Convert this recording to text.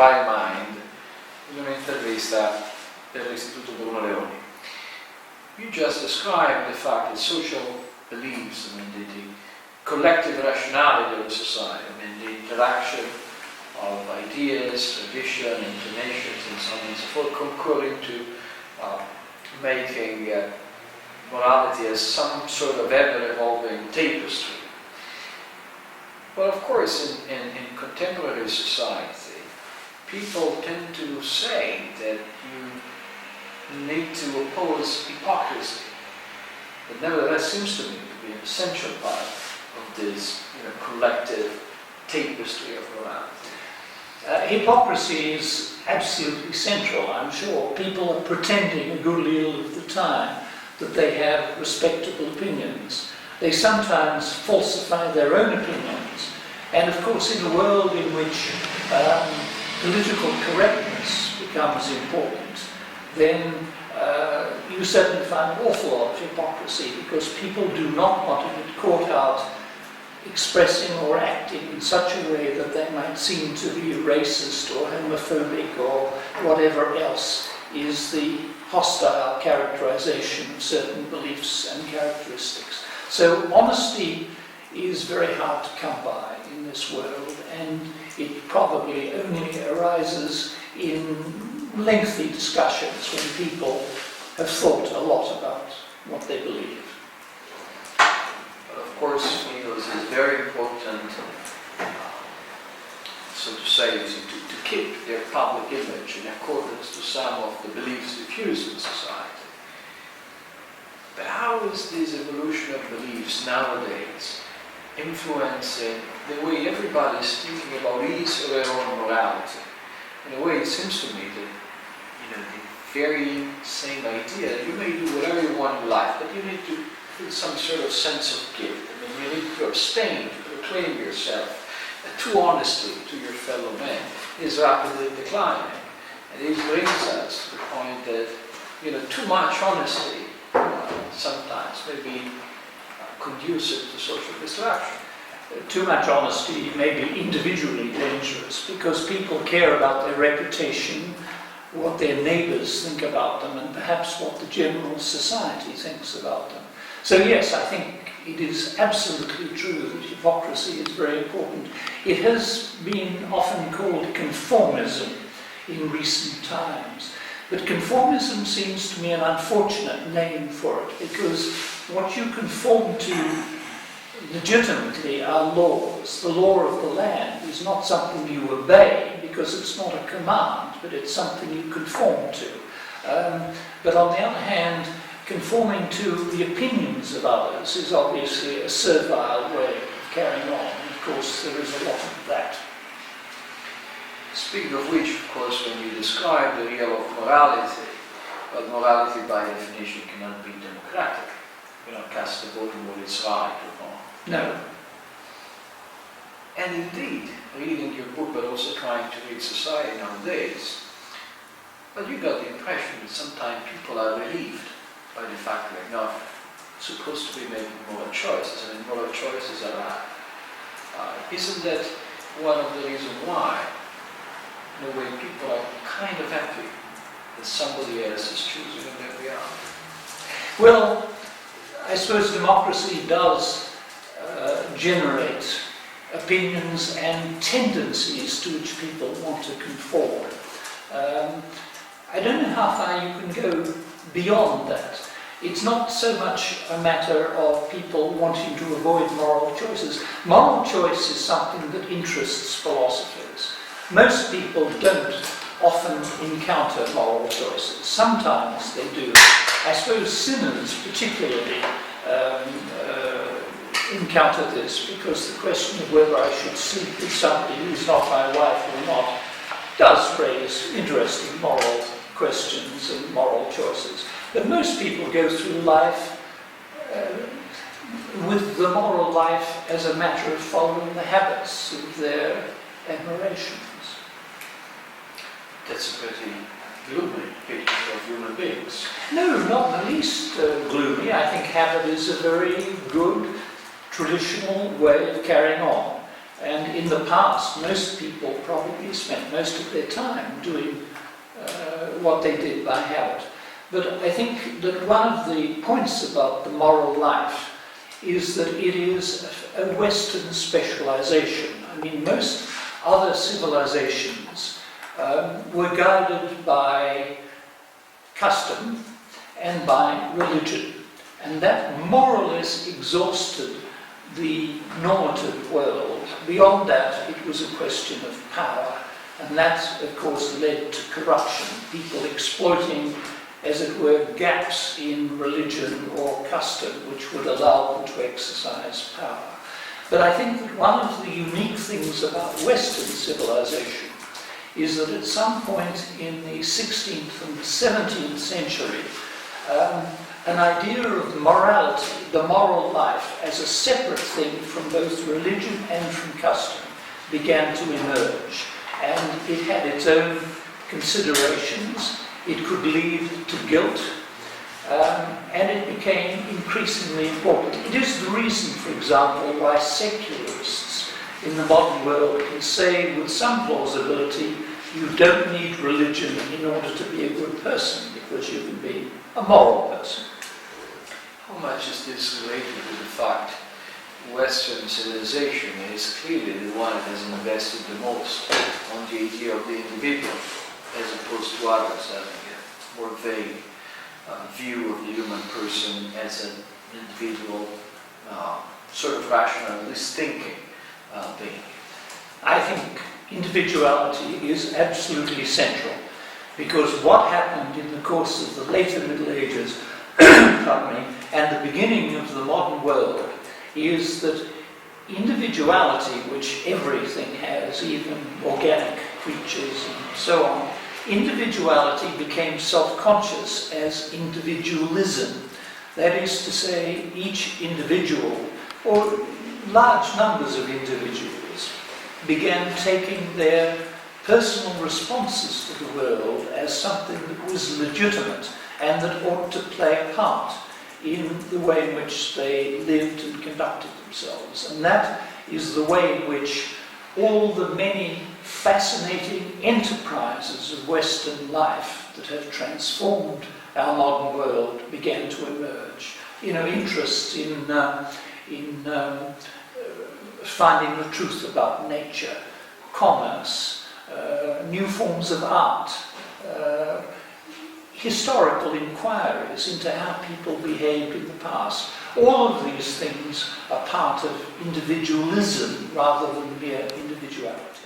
Servile Mind in un'intervista dell'Istituto Bruno Leoni. You just described the fact that social beliefs, the collective rationality of a society, the interaction of ideas, tradition, inclinations, and so on and so forth, concurring to making morality as some sort of ever-evolving tapestry. But of course, in contemporary society, people tend to say that you need to oppose hypocrisy. But nevertheless seems to me to be an essential part of this collective tapestry of morality. Hypocrisy is absolutely central, I'm sure. People are pretending a good deal of the time that they have respectable opinions. They sometimes falsify their own opinions. And of course, in a world in which political correctness becomes important, then you certainly find an awful lot of hypocrisy, because people do not want to get caught out expressing or acting in such a way that they might seem to be racist or homophobic or whatever else is the hostile characterization of certain beliefs and characteristics. So honesty is very hard to come by in this world, and it probably only arises in lengthy discussions when people have thought a lot about what they believe. Of course, it is very important, so to say, to keep their public image in accordance to some of the beliefs diffused in society. But how is this evolution of beliefs nowadays influencing the way everybody is thinking about his or her own morality? In a way, it seems to me that the very same idea, you may do whatever you want in life, but you need to feel some sort of sense of guilt. You need to abstain, to proclaim yourself too honestly to your fellow men, is rapidly declining. And this brings us to the point that too much honesty sometimes may be conducive to social destruction. Too much honesty may be individually dangerous, because people care about their reputation, what their neighbours think about them, and perhaps what the general society thinks about them. So yes, I think it is absolutely true that hypocrisy is very important. It has been often called conformism in recent times. But conformism seems to me an unfortunate name for it, because what you conform to legitimately are laws. The law of the land is not something you obey, because it's not a command, but it's something you conform to. But on the other hand, conforming to the opinions of others is obviously a servile way of carrying on. Of course, there is a lot of that. Speaking of which, of course, when you describe the realm of morality, well, morality by definition cannot be democratic. You cannot cast a vote on what is right or wrong. No. And indeed, reading your book, but also trying to read society nowadays, well, you got the impression that sometimes people are relieved by the fact that they're not supposed to be making moral choices. I mean, moral choices are right. Isn't that one of the reasons why, in a way, people are kind of happy that somebody else is choosing on their behalf? Well, I suppose democracy does generate opinions and tendencies to which people want to conform. I don't know how far you can go beyond that. It's not so much a matter of people wanting to avoid moral choices. Moral choice is something that interests philosophers. Most people don't often encounter moral choices. Sometimes they do. I suppose sinners particularly encounter this, because the question of whether I should sleep with somebody who's not my wife or not does raise interesting moral questions and moral choices. But most people go through life with the moral life as a matter of following the habits of their admirations. That's a pretty gloomy picture of human beings. No, not the least gloomy. I think habit is a very good traditional way of carrying on. And in the past, most people probably spent most of their time doing what they did by habit. But I think that one of the points about the moral life is that it is a Western specialization. I mean, most other civilizations were guided by custom and by religion. And that more or less exhausted the normative world. Beyond that, it was a question of power. And that, of course, led to corruption, people exploiting, as it were, gaps in religion or custom which would allow them to exercise power. But I think that one of the unique things about Western civilization is that at some point in the 16th and 17th century, an idea of morality, the moral life, as a separate thing from both religion and from custom, began to emerge. And it had its own considerations. It could lead to guilt, and it became increasingly important. It is the reason, for example, why secularists in the modern world can say with some plausibility, you don't need religion in order to be a good person, because you can be a moral person. How much is this related to the fact Western civilization is clearly the one that has invested the most on the idea of the individual, as opposed to others having a more vague view of the human person as an individual, sort of rationalist thinking being? I think individuality is absolutely central, because what happened in the course of the later Middle Ages pardon me, and the beginning of the modern world is that individuality, which everything has, even organic creatures and so on, individuality became self-conscious as individualism. That is to say, each individual, or large numbers of individuals, began taking their personal responses to the world as something that was legitimate and that ought to play a part in the way in which they lived and conducted themselves. And that is the way in which all the many fascinating enterprises of Western life that have transformed our modern world began to emerge. You know, interest in finding the truth about nature, commerce, new forms of art, historical inquiries into how people behaved in the past. All of these things are part of individualism rather than mere individuality.